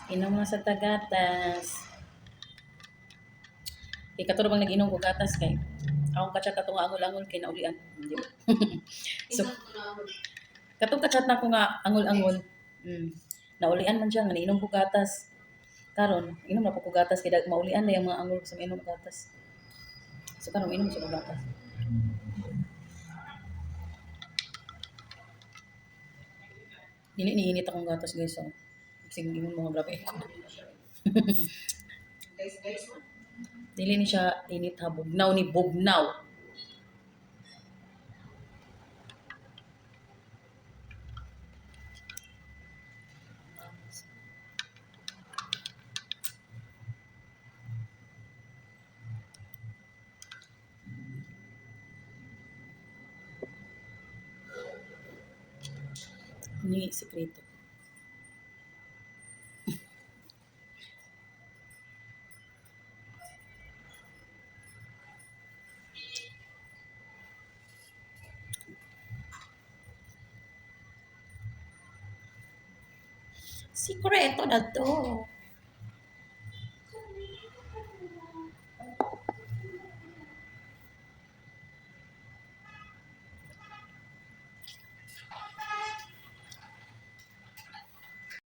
Inom na sa tagatas. Kay katulad bang nag-inom ko gatas kay akong kachat na nga angol-angol kay naulian. Hindi ba? So, katong kachat na ko nga angol-angol. Naulian man siya nga niinom ko gatas. Karon, inom na po ko gatas kay maulian na yung mga angol sa inom gatas. So karon inom siya ko gatas. Dili ni init akong gatas guys. So. Sige, inom mga grabe ko. Dili ni siya init ha, bugnaw ni bugnaw. Ni sekreto. Sikreto na to.